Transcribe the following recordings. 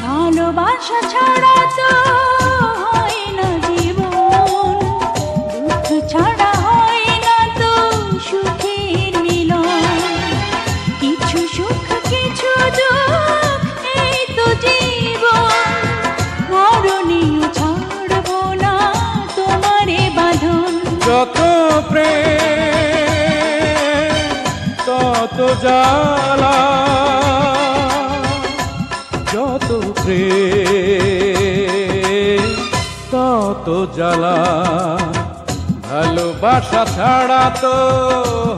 ভালোবাসা ছাড়া তো হয় না জীবন, দুঃখ ছাড়া হয় না তো সুখের মিলন। কিছু সুখ কিছু দুঃখ এই তো জীবন, মরণেও ছাড়বো না তোমারে বাঁধন। যত প্রেম তত জ্বালা, যত প্রেম তত জ্বালা। ভালোবাসা ছাড়া তো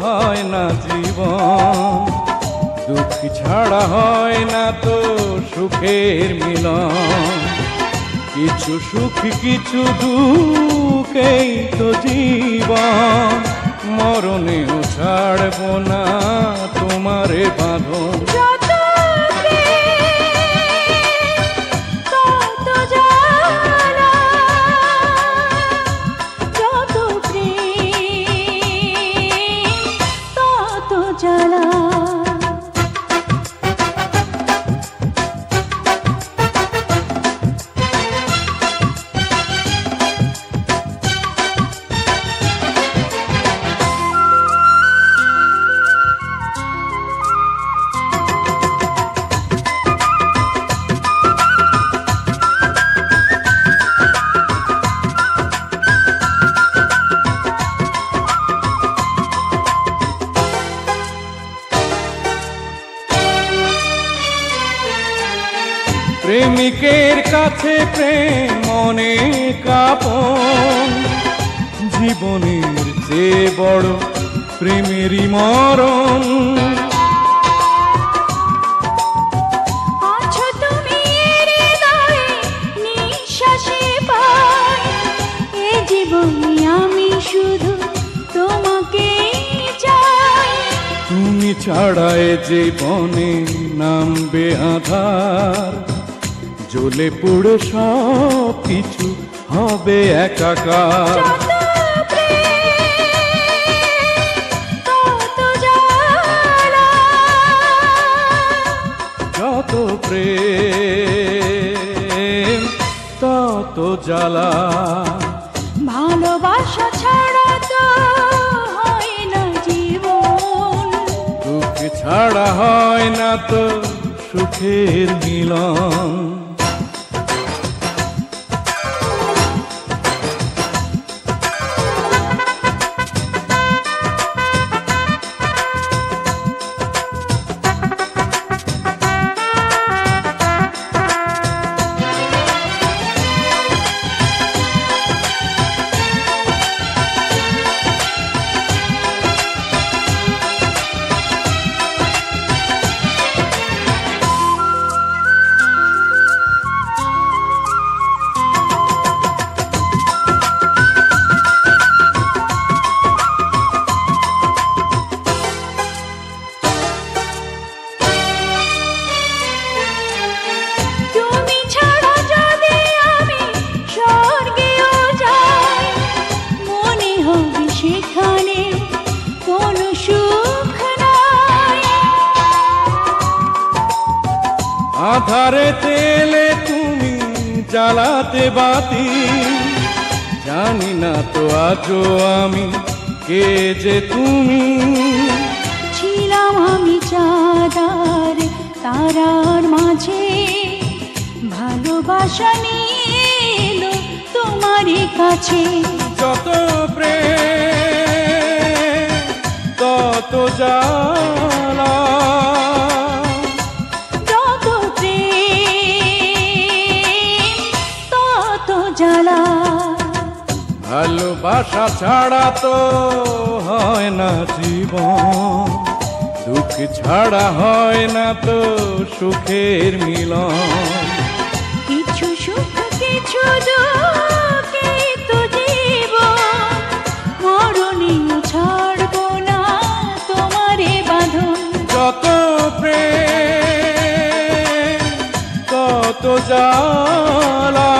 হয় না জীবন, দুঃখ ছাড়া হয় না তো সুখের মিলন। কিছু সুখ কিছু দুঃখেই তো জীবন, মরণেও ছাড়বো না তোমারে বাঁধন। প্রেমিকের কাছে প্রেম অনেক আপন, জীবনের চেয়ে বড় প্রেমেরই মরণ। আছো তুমি হৃদয়ে নিঃশ্বাসে পাই, এ জীবনে আমি শুধু তোমাকে চাই। তুমি ছাড়ায় জীবনে নামবে আধার, জ্বলে পুড়ে সব কিছু হবে একাকার। যত প্রেম তত জ্বালা, ভালোবাসা ছাড়া তো হয় না জীবন, দুঃখ ছাড়া হয় না তো সুখের মিলন। সেখানে কোনো সুখ নাই, আধারে তেলে তুমি জ্বালাতে বাতি, জানি না তো আজও আমি কে যে তুমি। ছিলাম আমি চাঁদার তারার মাঝে, ভালোবাসা নিয়ে এলো তোমারই কাছে। যত প্রেম তত জ্বালা, যত প্রেম তত জ্বালা। আশা ছাড়া তো হয় না জীবন, দুঃখ ছাড়া হয় না তো সুখের মিলন। কিছু সুখ কিছু দুঃখেই তো জীবন, মরণেও ছাড়বো না তোমারে বাঁধন। যত প্রেম তত জ্বালা,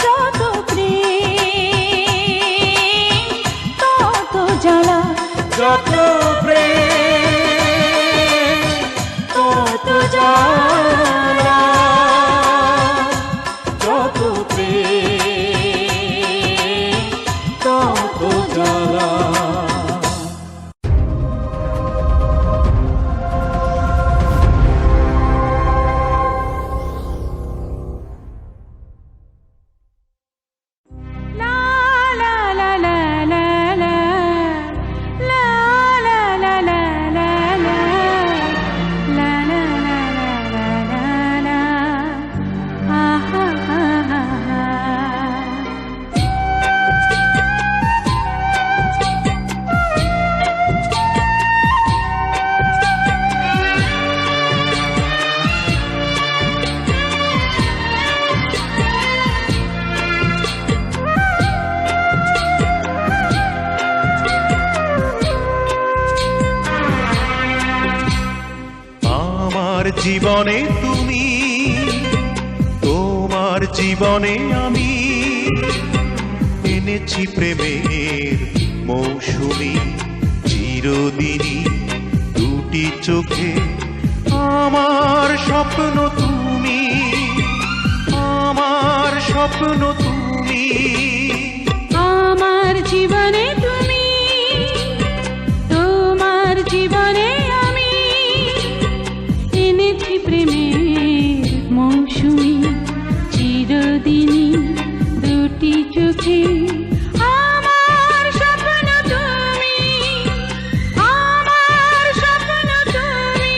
যত প্রেম তত জ্বালা, যত প্রেম তত জ্বালা, যত প্রেম তত জ্বালা। লা লা লা লা লা লা, লা লা লা লা লা লা, লা লা লা লা লা লা, আহা হা হা হা। আমার জীবনে তুমি, তোমার জীবনে আমি, এনেছি প্রেমের মৌসুমি চিরদিনই দুটি চোখে। আমার স্বপ্ন তুমি, আমার স্বপ্ন তুমি। আমার জীবনে তুমি, তোমার জীবনে আমি, এনেছি প্রেমের মৌসুমি চিরদিনই দুটি চোখে। আমার স্বপ্ন তুমি, আমার স্বপ্ন তুমি।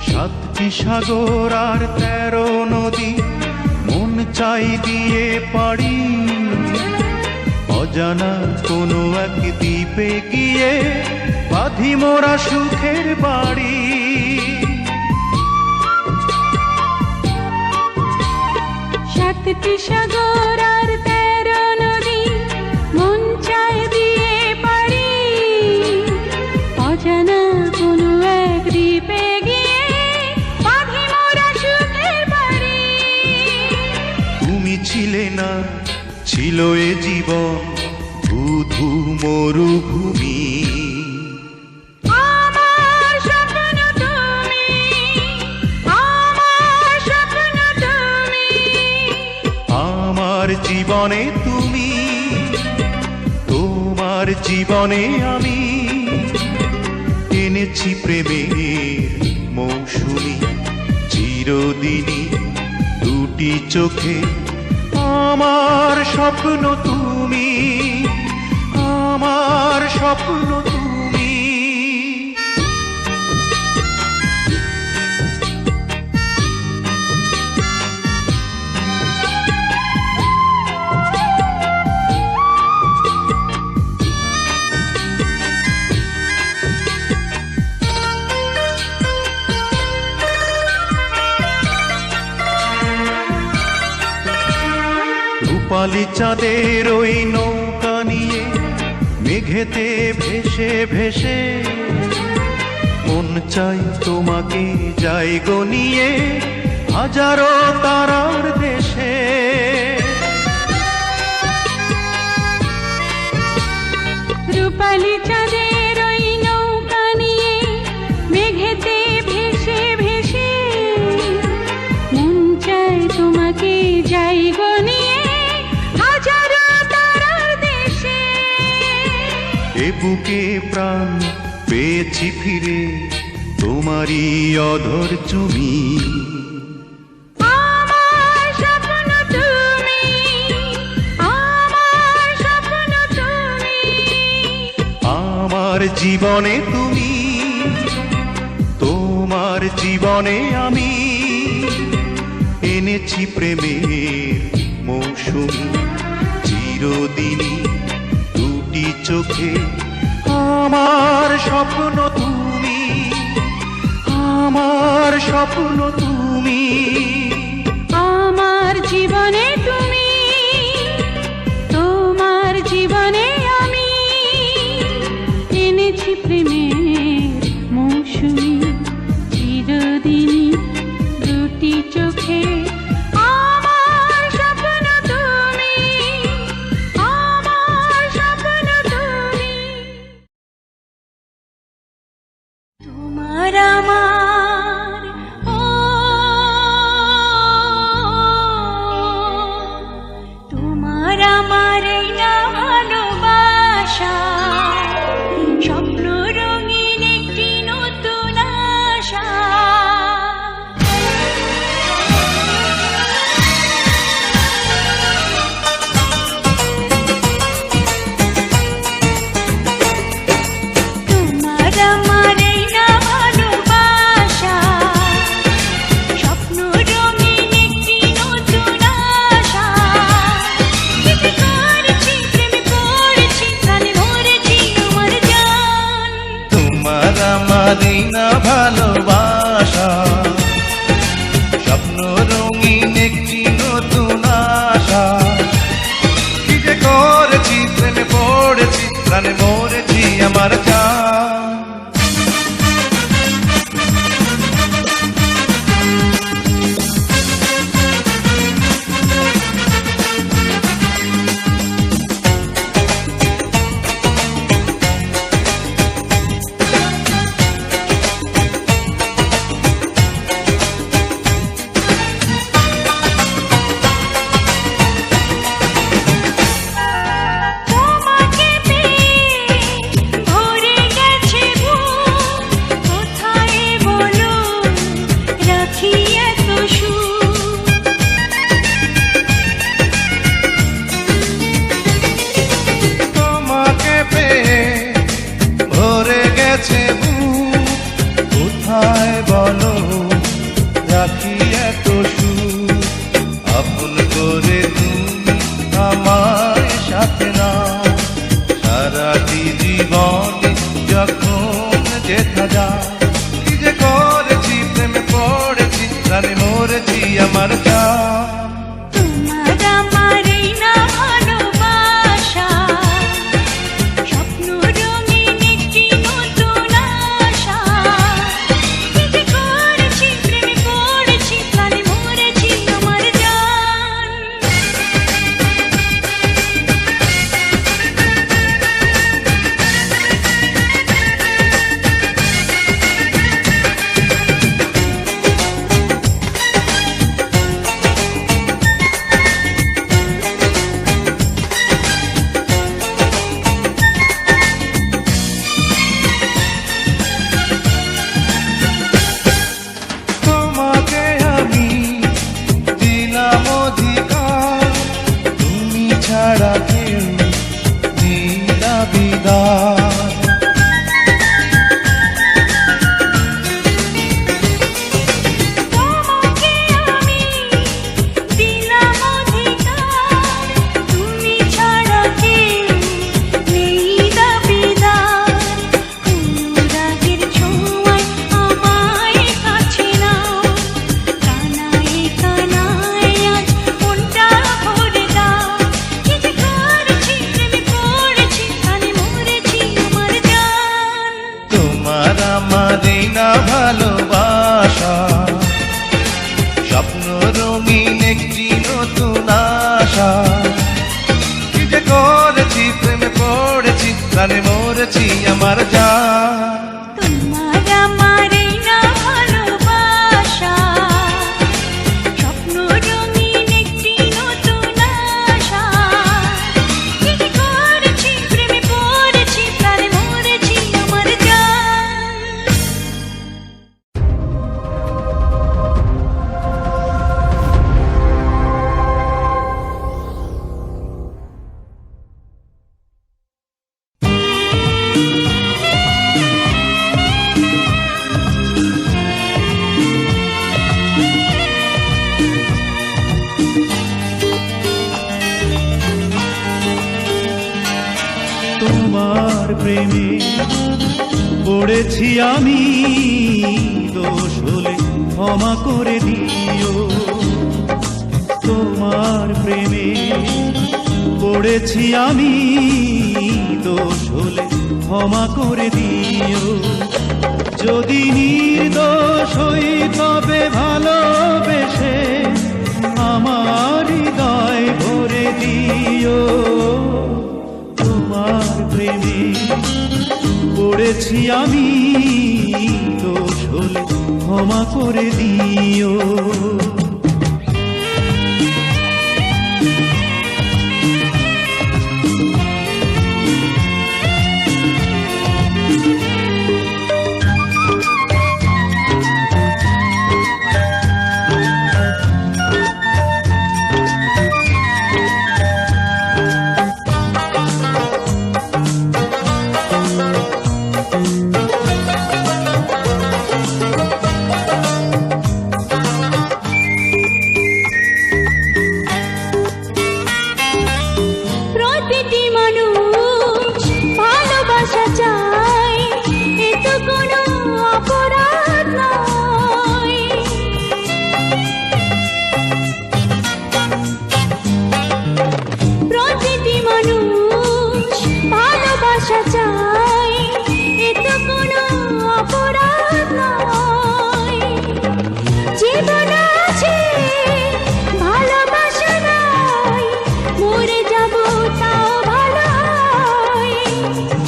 সাতটি সাগর আর 13 নদী মন চাই দিয়ে পারি, অজানা কোনো এক দ্বীপে গিয়ে বাঁধি মোরা সুখের বাড়ি। সাতটি সাগর আর 13 নদী মন চায় দিয়ে পারি, অজানা কোনো এক দ্বীপে গিয়ে বাঁধি মোরা সুখের বাড়ি। তুমি ছিলে না, ছিল এ জীবন ধূ মরুভূমি। আমার স্বপ্ন তুমি, আমার স্বপ্ন তুমি। আমার জীবনে তুমি, তোমার জীবনে আমি, এনেছি প্রেমের মৌসুমি চিরদিনই দুটি চোখে। আমার স্বপ্ন তুমি, আমার স্বপ্ন তুমি। রূপালি চাঁদের ওই নৌকা নিয়ে মেঘেতে ভেসে ভেসে, মন চাই তোমাকে যাই গো নিয়ে হাজারো তারার দেশে। রূপালি চাঁদের ওই নৌকা নিয়ে মেঘেতে ভেসে ভেসে, মন চায় তোমাকে যাই গো নিয়ে হাজারো তারার দেশে। এ বুকে প্রাণ পেয়েছি ফিরে তোমারই অধর চুমি। আমার স্বপ্ন তুমি, আমার স্বপ্ন তুমি, আমার জীবনে তুমি, তোমার জীবনে আমি এনেছি প্রেমের মৌসুমি। চিরদিনই দুটি চোখে আমার স্বপ্ন তুমি, আমার স্বপ্ন তুমি। আমার জীবনে তুমি, তোমার জীবনে আমি এনেছি প্রেমের মৌসুমি। চিরদিনই দুটি চোখে আমার স্বপ্ন তুমি, আমার স্বপ্ন তুমি। তোমার আমার তোমার আমার এই না ভালোবাসা, স্বপ্ন রঙিন একটি নতুন আশা। তোমার আমার এই না ভালোবাসা, স্বপ্ন রঙিন একটি নতুন আশা। কি করেছি, প্রেমে পড়েছি, প্রাণে মরেছি আমার জান। তোমার আমার এই না ভালোবাসা, স্বপ্ন রঙিন একটি নতুন আশা। কি যে করেছি, প্রেমে পড়েছি, প্রাণে মরেছি আমার জান। তোমাকে পেয়ে ভরে গেছে বুক, কোথায় বলো রাখি এত সুখ। তোমাকে পেয়ে ভরে গেছে বুক, কোথায় বলো রাখি এত সুখ। আপন করে তুমি আমায় সাথে না, সারাটি জীবনে যখন যেথা যায়। কি যে করেছি, প্রেমে পড়েছি, প্রাণে মরেছি আমার জান। তোমার আমার এই না ভালোবাসা, স্বপ্ন রঙিন একটি নতুন আশা। কি যে করেছি, প্রেমে পড়েছি, প্রাণে মরেছি আমার জান। তোমাকে আমি দিলাম অধিকার, তুমি ছাড়া কেউ দিলা বিদায়। তোমাকে আমি দিলাম অধিকার, তুমি ছাড়া কেউ নেই দাবিদার। অনুরাগের ছোঁয়ায় আমায় কাছে নাও, কানায় কানায় আজ মনটা ভরে দাও। কি যে করেছি, প্রেমে পড়েছি, প্রাণে মরেছি তোমার প্রেমে পড়েছি আমি, দোষ হলে ক্ষমা করে দিও। তোমার প্রেমে পড়েছি আমি, দোষ হলে ক্ষমা করে দিও। যদি নির্দোষ হই তবে ভালোবেসে আমার হৃদয় ভরে দিও। তোমার প্রেমে পড়েছি আমি, দোষ হলে ক্ষমা করে দিও। প্রতিটি মানুষ ভালোবাসা চায়, এ তো কোনো অপরাধ নয়। প্রতিটি মানুষ ভালোবাসা চায়, এ তো কোনো অপরাধ নয়। জীবন আছে ভালোবাসা নাই, মরে যাব তাও ভালো হয়।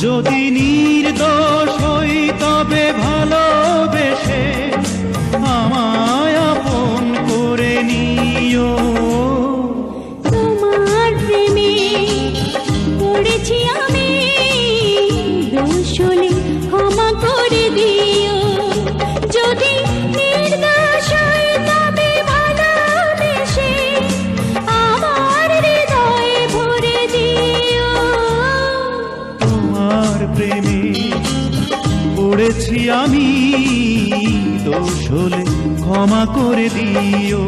যদি নির্দোষ হই তবে ভালোবেসে আমায় আপন করে নিও। তোমার প্রেমে পড়েছি আমি, দোষ হলে ক্ষমা করে দিও। যদি নির্দোষ হই তবে ভালোবেসে আমার হৃদয় ভরে দিও। তোমার প্রেমে পড়েছি আমি, দোষ হলে ক্ষমা করে দিও।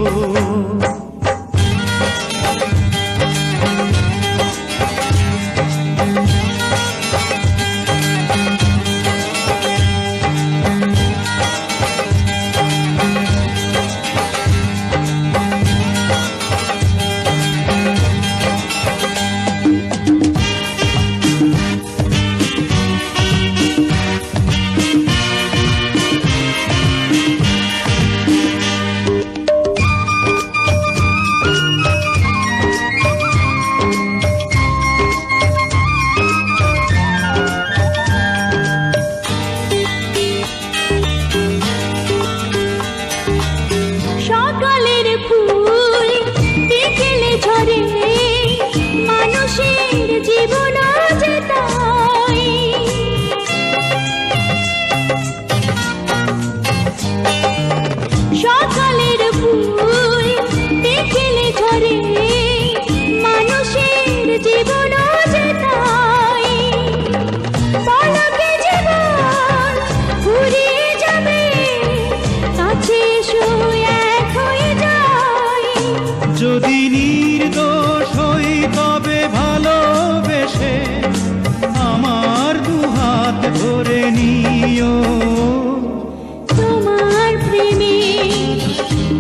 সকালের ফুল বিকেলে ঝরে, মানুষের জীবন যে তাই। সকালের ফুল বিকেলে ঝরে, মানুষের জীবন যে তাই। পলকে জীবন ফুরিয়ে যাবে, কাছে এসো এক হয়ে যাই। যদি নির্দোষ হই তবে ভালোবেসে আমার দুহাত ধরে নিও। তোমার প্রেমে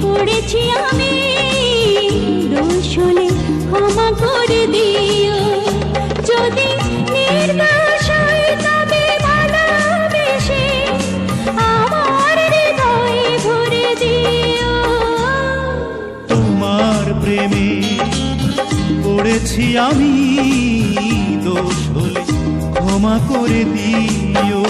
পড়েছি আমি, দোষ হলে ক্ষমা করে দিও। যদি নির্দোষ হই তবে ভালোবেসে আমার হৃদয় ভরে দিও। তোমার প্রেমে পড়েছি আমি, দোষ হলে ক্ষমা করে দিও।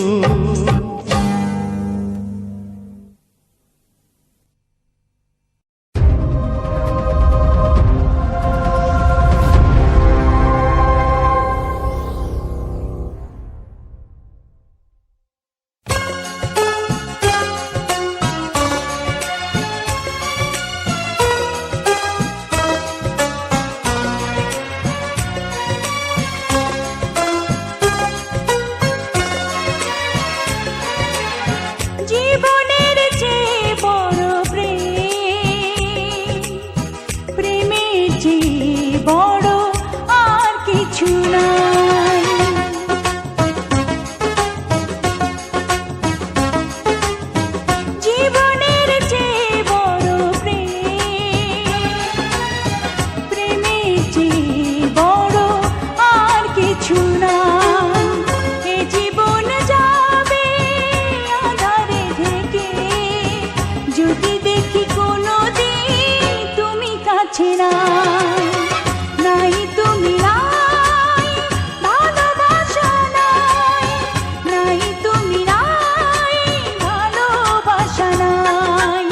নাই, নাই তুমি নাই, ভালোবাসা নাই, নাই তুমি নাই, ভালোবাসা নাই।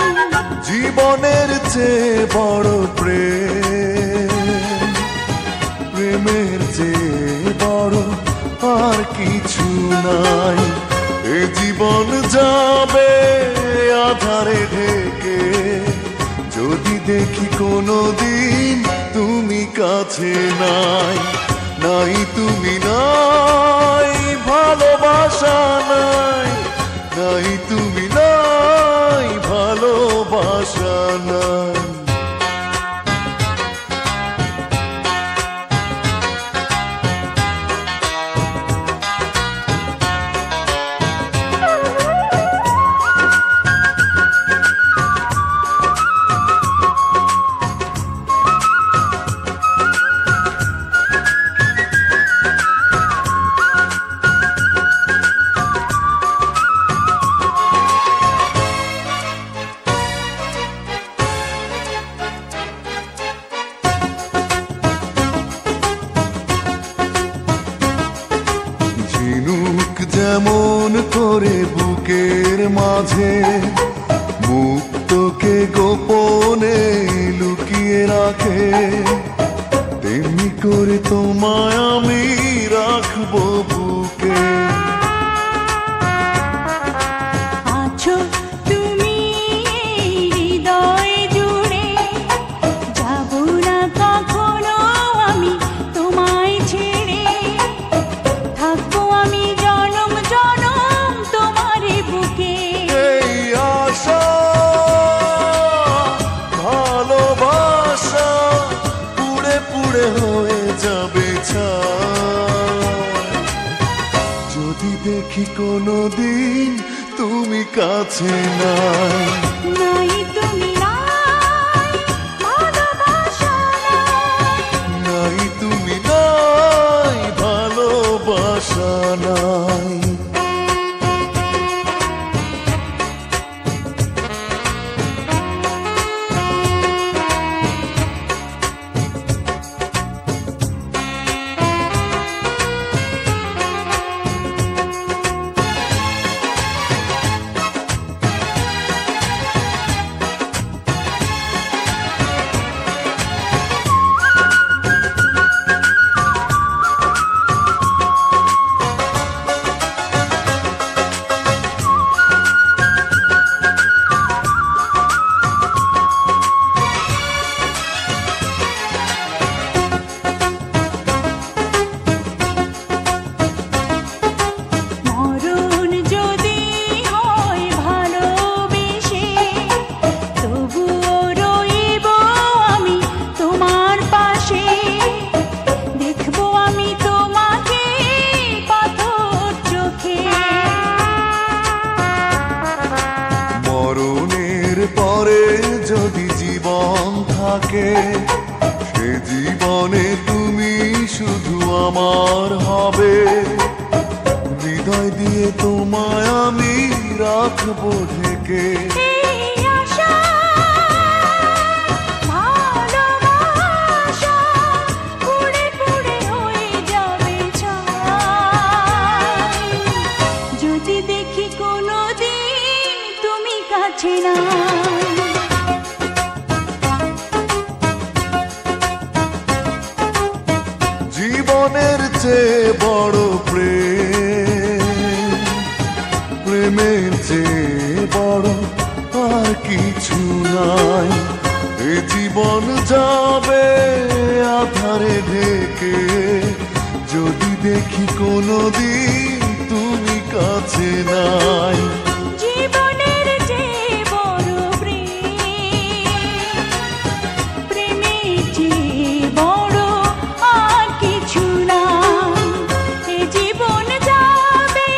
জীবনের চেয়ে বড় প্রেম, প্রেমের চেয়ে বড় আর কিছু নাই। এ জীবন যাবে আধারে ঢেকে, যদি দেখি কোনো দিন তুমি কাছে নাই, নাই তুমি নাই, ভালোবাসা নাই, নাই তুমি নাই, ভালোবাসা নাই। ঝিনুক যেমন করে বুকের মাঝে মুক্তকে গোপনে লুকিয়ে রাখে, তেমনি করে তোমায় আমি রাখবো বুকে। আছো তুমি হৃদয় জুড়ে, যাব না কখনো আমি তোমায় ছেড়ে, থাকবো আমি জনম জনম তোমার বুকে। এই আশা ভালোবাসা পুড়ে পুড়ে হয়ে যাবে ছাই, যদি দেখি কোনো দিন তুমি কাছে নাই, নাই তুমি নাই, ভালোবাসা নাই, নাই তুমি নাই, ভালোবাসা নাই। মরণ যদি হয় ভালোবেসে, তবুও রইব আমি তোমার পাশে, দেখবো আমি তোমাকে পাথর চোখে। মরণের পরে যদি জীবন থাকে, সে জীবনে তুমি শুধু আমার হবে, হৃদয় দিয়ে তোমায় আমি রাখবো ঢেকে। এই আশা ভালোবাসা পুড়ে পুড়ে হয়ে যাবে ছাই, যদি দেখি কোনো দিন তুমি কাছে নাই। জীবনের চেয়ে বড় প্রেম, প্রেমের চেয়ে বড় আর কিছু নাই। এ জীবন যাবে আধারে ঢেকে, যদি দেখি কোনো দিন তুমি কাছে নাই, জীবনের চেয়ে বড় প্রেম, প্রেমের চেয়ে বড় আর কিছু নাই। এ জীবন যাবে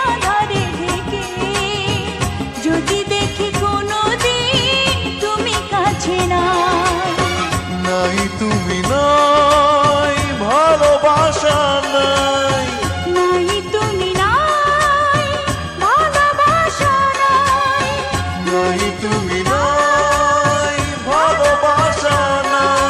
আঁধারে ঢেকে, যদি দেখি কোনো দিন তুমি কাছে নাই, নাই তুমি নাই, ভালোবাসা নাই, নাই তুমি নাই, ভালোবাসা নাই, নাই তুমি নাই, ভালোবাসা নাই।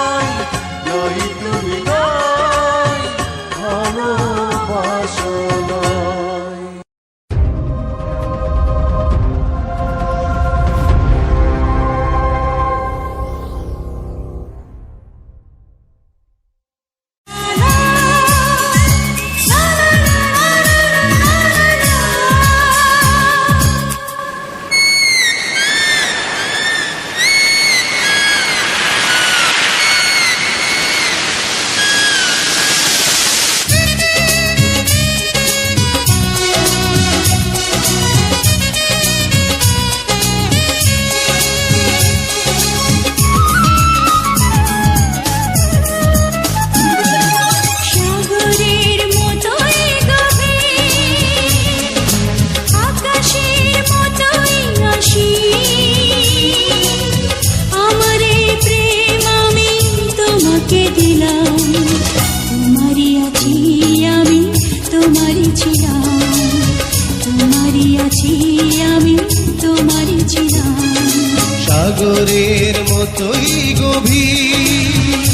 গভীর,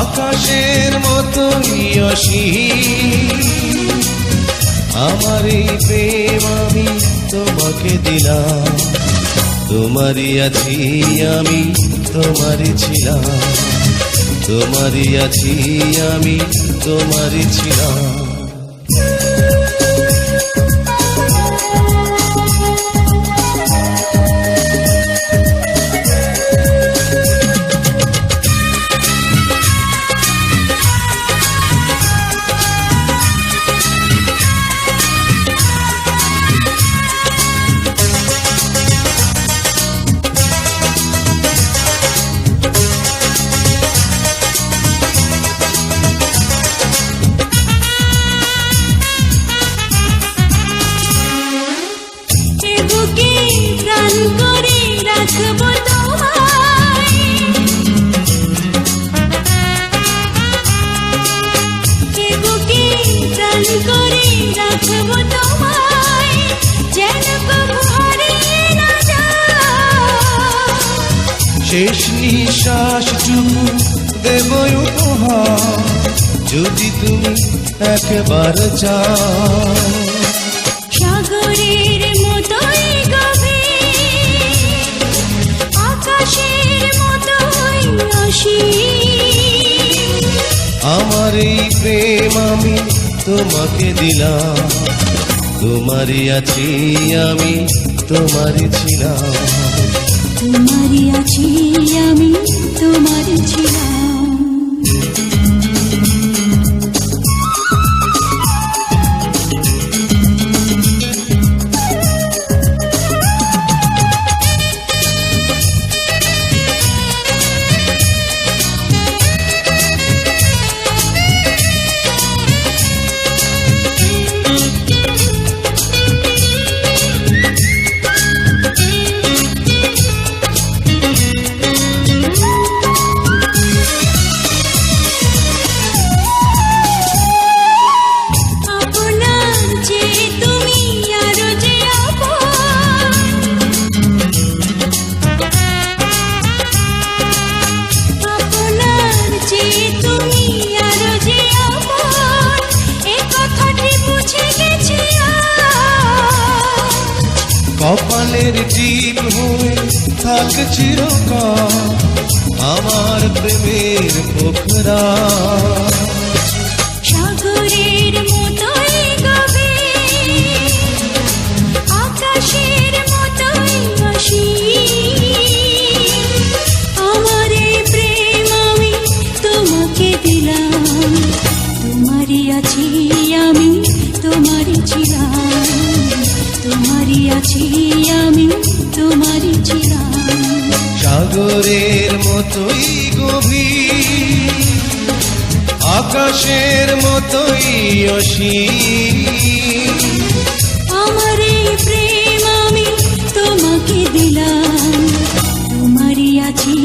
আকাশের মতোই অসীম। আমার এই প্রেম আমি তোমাকে দিলাম, তোমারই আছি আমি, তোমারই ছিলাম, তোমারই আছি আমি, তোমারই ছিলাম। শেষ নিঃশ্বাসটুকু দেব উপহার, যদি তুমি একবার চাও। সাগরের মতোই গভীর, আকাশের মতোই অসীম। আমার এই প্রেম আমি তোমাকে দিলাম, তোমারই আছি আমি, তোমারই ছিলাম, তোমারই আছি আমি, তোমারই ছিলাম। কপালের টিপ হয়ে থাক চিরকাল আমার প্রেমের পোখরা। সাগরের মতোই গভীর, আকাশের মতোই অসীম। আমার এই প্রেম আমি তোমাকে দিলাম, তোমারই আছি আমি, তোমারই ছিলাম, তোমারই আছি আমি, তোমারই ছিলাম। সাগরের মতোই গভীর, আকাশের মতোই অসীম। আমার এই প্রেম আমি তোমাকে দিলাম, তোমারই আছি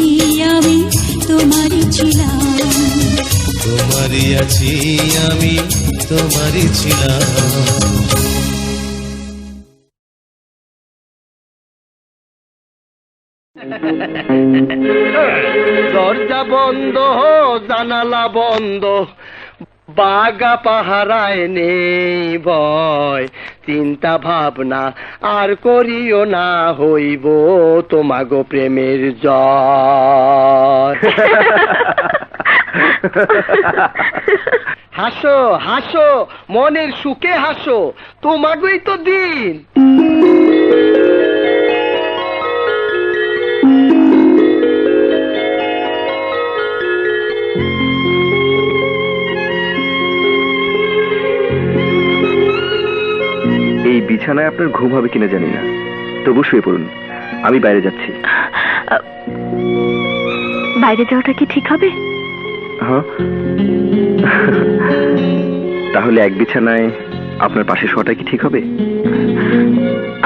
আমি, তোমারই ছিলাম, তোমারই আছি আমি, তোমারই ছিলাম। দরজা বন্ধ, জানালা বন্ধ, বাগা পাহারায় নেই ভয়। চিন্তা ভাবনা আর করিও না, হইব তোমাগো প্রেমের জয়। হাসো হাসো, মনের সুখে হাসো, তোমাগোই তো দিন। এই বিছানায় আপনার ঘুম হবে কিনা জানি না, তবু শুয়ে পড়ুন, আমি বাইরে যাচ্ছি। বাইরে যাওয়াটা কি ঠিক হবে? হ্যাঁ, তাহলে এক বিছানায় আপনার পাশে শোয়াটা কি ঠিক হবে?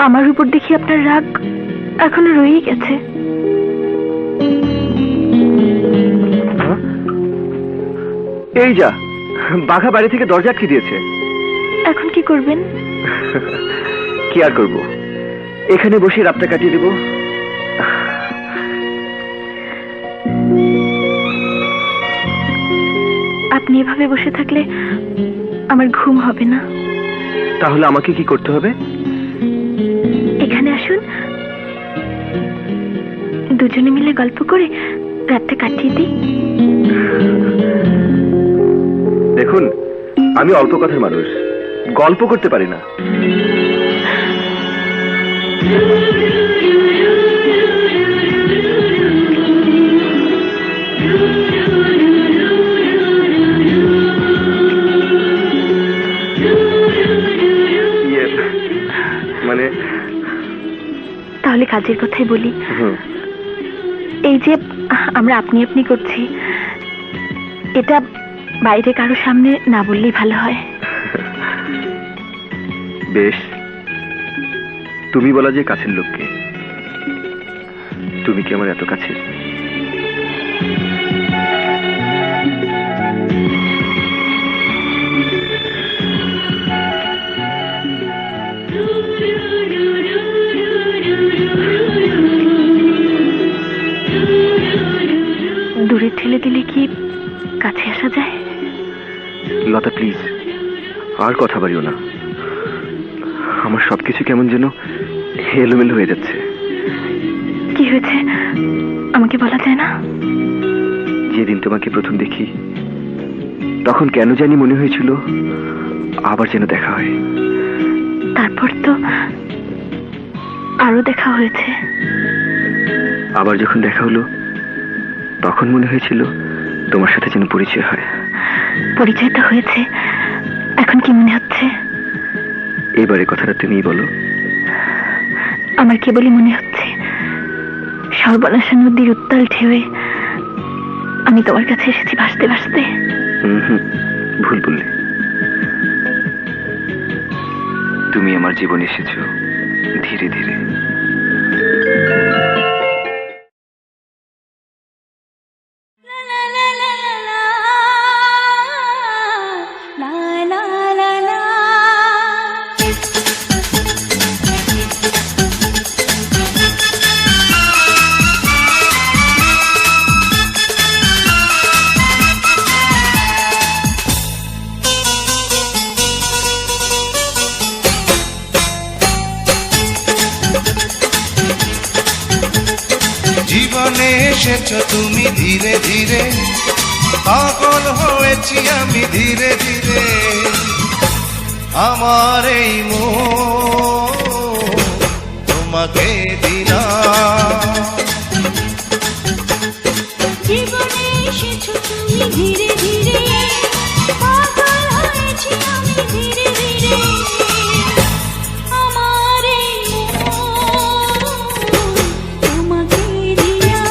আমার উপর দেখি আপনার রাগ এখনো রয়েই গেছে। এই যা, বাঘা বাড়ি থেকে দরজা আটকে দিয়েছে। এখন কি করবেন? কি আর করবো, এখানে বসে রাতটা কাটিয়ে দেব। এভাবে বসে থাকলে আমার ঘুম হবে না। তাহলে আমাকে কি করতে হবে? এখানে আসুন, দুজনে মিলে গল্প করে রাতটা কাটিয়ে দিই। দেখুন, আমি অল্প কথার মানুষ, গল্প করতে পারি না। মানে তাহলে কাজের কথাই বলি। এই যে আমরা আপনি আপনি করছি, এটা বাইরে কারো সামনে না বললেই ভালো হয়। বেশ, তুমি বলা যে কাছের লোককে। তুমি কি আমার এত কাছে? দূরে ঠেলে দিলে কি কাছে আসা যায়? লতা, প্লিজ আর কথা বাড়িও না। আমার সবকিছু কেমন যেন এলোমেলো হয়ে যাচ্ছে। কি হয়েছে আমাকে বলা যায় না? যেদিন তোমাকে প্রথম দেখি তখন কেন জানি মনে হয়েছিল আবার যেন দেখা হয়। তারপর তো আরো দেখা হয়েছে। আবার যখন দেখা হলো তখন মনে হয়েছিল তোমার সাথে যেন পরিচয় হয়। পরিচয় তো হয়েছে, এখন কি মনে হচ্ছে? এবারে কথাটা তুমিই বলো। আমার কেবলই মনে হচ্ছে সর্বনাশা নদীর উত্তাল ঢেউয়ে আমি তোমার কাছে এসেছি ভাসতে ভাসতে। ভুল বললে। তুমি আমার জীবনে এসেছো ধীরে ধীরে। জীবনে এসেছো তুমি ধীরে ধীরে, পাগল হয়েছি আমি ধীরে ধীরে। আমার এই মন তোমাকে দিলাম। জীবনে এসেছো তুমি ধীরে ধীরে, পাগল হয়েছি আমি ধীরে ধীরে। আমার এই মন তোমাকে দিলাম।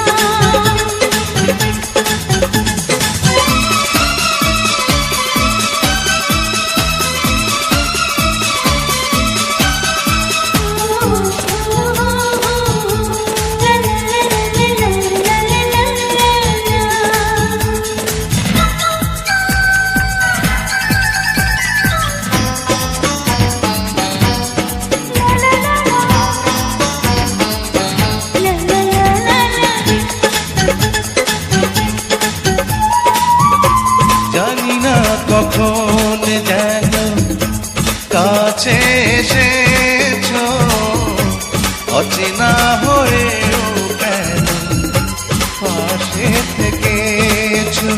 জানি না কখন যেন কাছে এসেছো, অচেনা হয়েও কেন পাশে থেকেছো।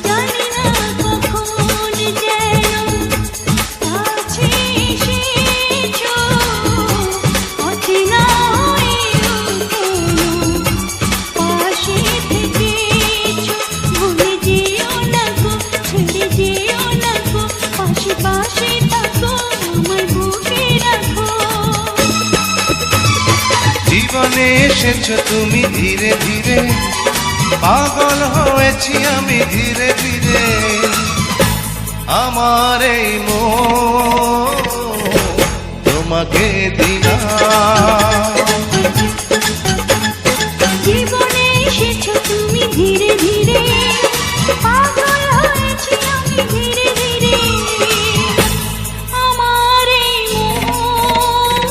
জানি না কখন যেন কাছে এসেছো, অচেনা হয়েও কেন পাশে থেকেছো। ভুলে যেও না গো, ছেড়ে যেও না গো, পাশে পাশে থাকো, আমার বুকে রাখো। জীবনে এসেছো তুমি ধীরে ধীরে, পাগল হয়েছি আমি ধীরে ধীরে। আমার এই মন তোমাকে দিলাম। জীবনে এসেছো তুমি ধীরে ধীরে, পাগল হয়েছি আমি ধীরে ধীরে। আমার এই মন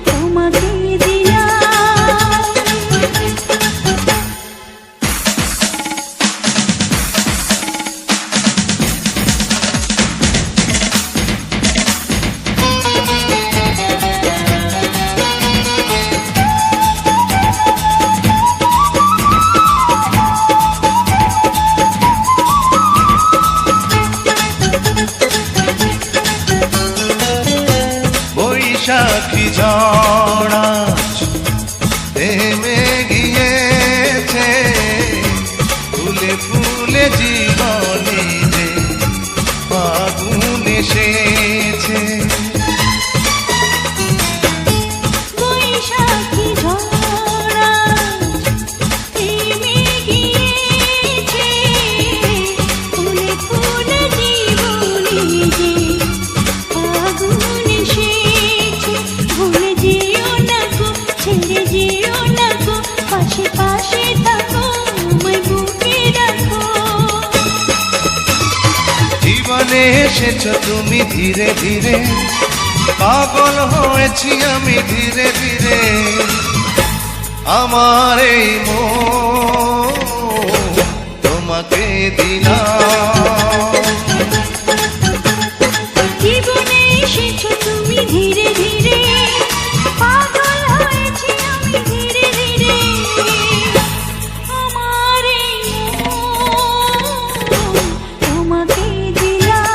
তোমাকে দিলাম। বৈশাখী ঝড় থেমে গিয়েছে, ফুলে ফুলে জীবনে যে ফাগুন এসেছে। বৈশাখী ঝড় থেমে গিয়েছে, ফুলে ফুলে জীবনে যে ফাগুন এসেছে। ভুলে যেও না গো, ছেড়ে যেও না গো, পাশে পাশে থাকো, আমায় বুকে রাখো। জীবনে এসেছ তুমি ধীরে ধীরে, পাগল হয়েছি আমি ধীরে ধীরে। আমার এই মন তোমাকে দিলাম। জীবনে এসেছো তুমি ধীরে ধীরে, পাগল হয়েছি আমি ধীরে ধীরে। আমার এই মন তোমাকে দিলাম।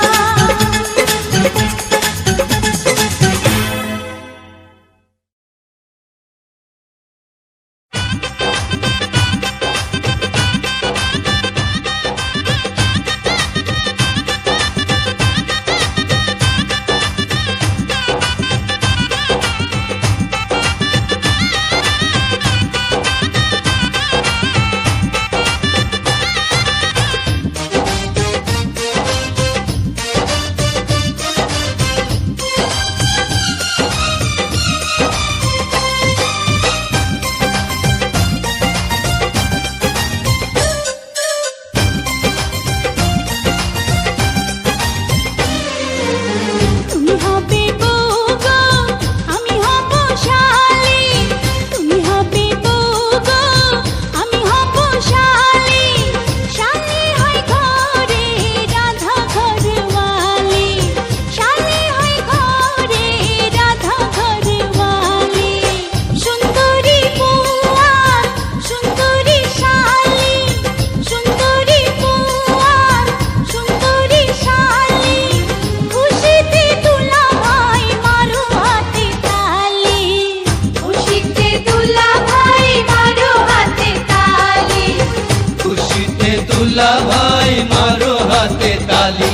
তুমি হবে বউ গো, আমি হব শালি। তুমি হবে বউ গো, আমি হব শালি। শালি হয় ঘরে রাধা ঘরওয়ালি, শালি হয় ঘরে রাধা ঘরওয়ালি। সুন্দরী বউয়া, সুন্দরী শালি, সুন্দরী বউয়া, সুন্দরী শালি। খুশিতে দুলা ভাই মারো হাতে তালি, খুশিতে দুলা ভাই মারো হাতে তালি। খুশিতে দুলা ভাই মারো হাতে তালি।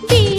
বিয়ে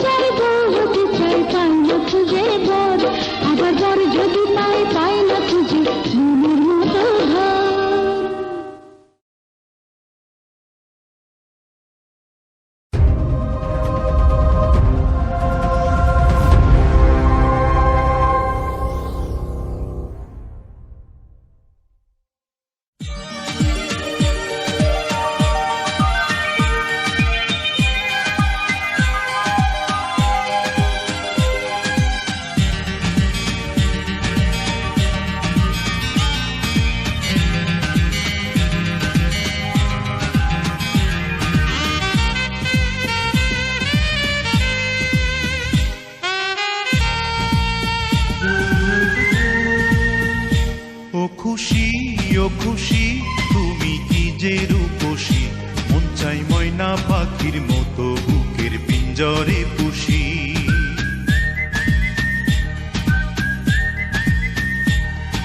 চাই বউ হতে চাই পাই না খুঁজে বর আবার বর যদি পাই পাই না খুঁজে মনের মতো ঘর ও খুশি তুমি কি যে রূপসী মন চাই ময়না পাখির মতো বুকের পিঞ্জরে পুষি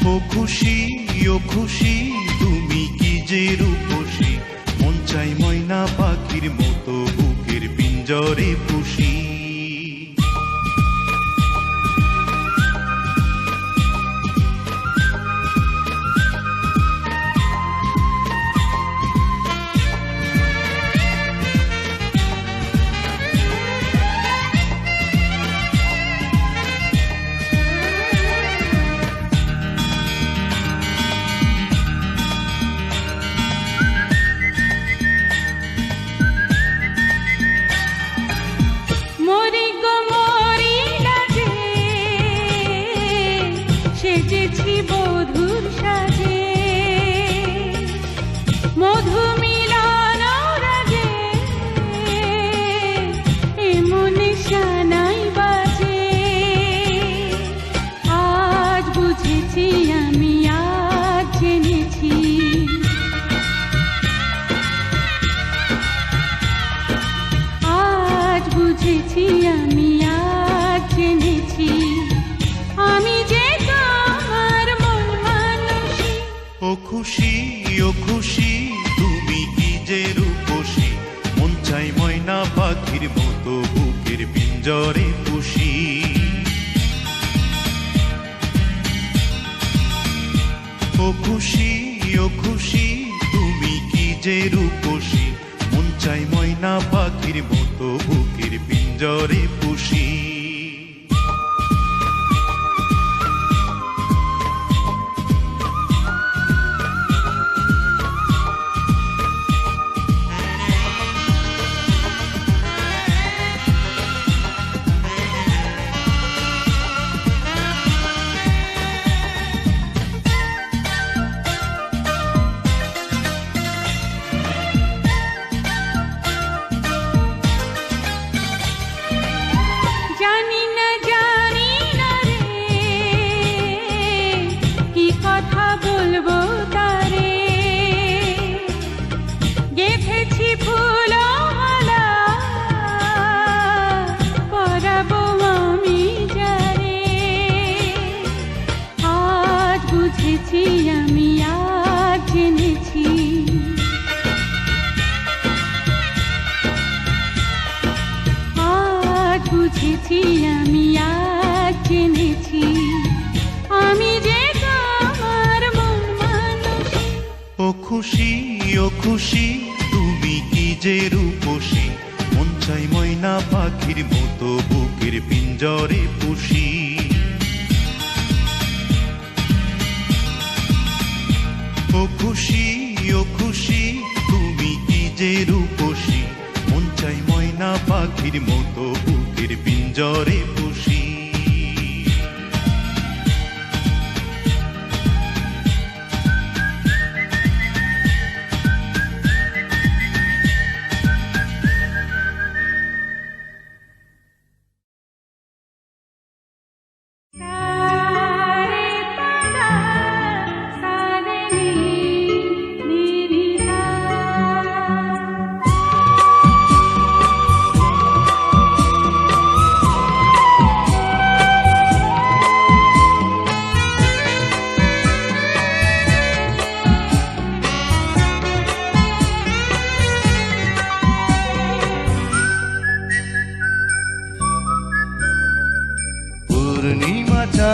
ও খুশি তুমি কি যে রূপসী মন চাই ময়না পাখির মতো বুকের পিঞ্জরে পুষি ও খুশি তুমি কি যে রূপসী মন চাই ময়না পাখির মতো বুকের পিঞ্জরে পুষি ও খুশি তুমি কি যে রূপসী মন চাই ময়না পাখির মতো বুকের পিঞ্জরে পুষি ও খুশি তুমি কি যে রূপসী মন চাই ময়না পাখির মতো বুকের পিঞ্জরে পুষি ও খুশি তুমি কি যে রূপসী মন চাই ময়না পাখির মতো বুকের পিঞ্জরে পুষি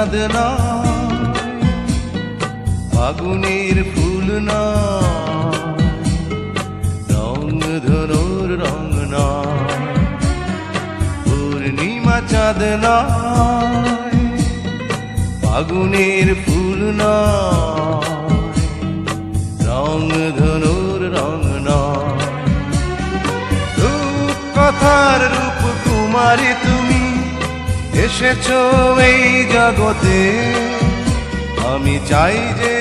চাঁদ নয়, ফাগুনের ফুল নয়, রং ধনুর রং নয়, পূর্ণিমা চাঁদ নয়, ফাগুনের ফুল নয়, রং ধনুর রং নয়। রূপ কথার রূপ কুমারী তুমি এসেছো এই জগতে, আমি চাই যে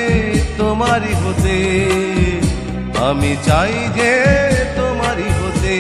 তোমারই হতে, আমি চাই যে তোমারই হতে।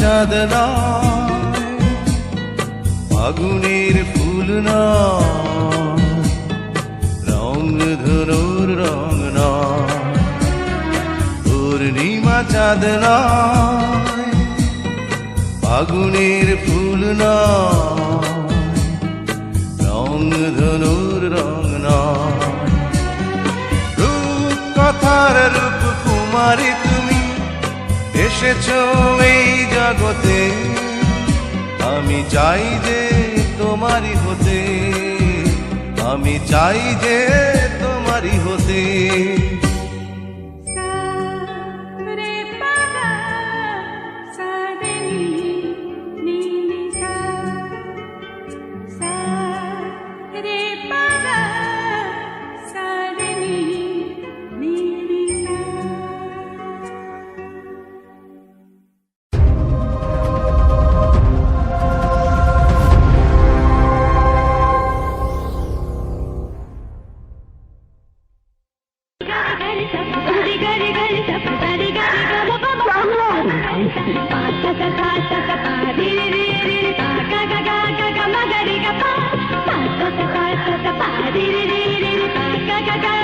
চাঁদ নয়, ফাগুনের ফুল নয়, রং ধনুর রং নয়, পূর্ণিমা চাঁদ নয়, ফাগুনের ফুল নয়, রং ধনুর রং নয়। রূপ কথার রূপ কুমারী তুমি এসেছো এই জগতে, আমি চাই যে তোমারই হতে, আমি চাই যে তোমারই হতে। Ga ga ga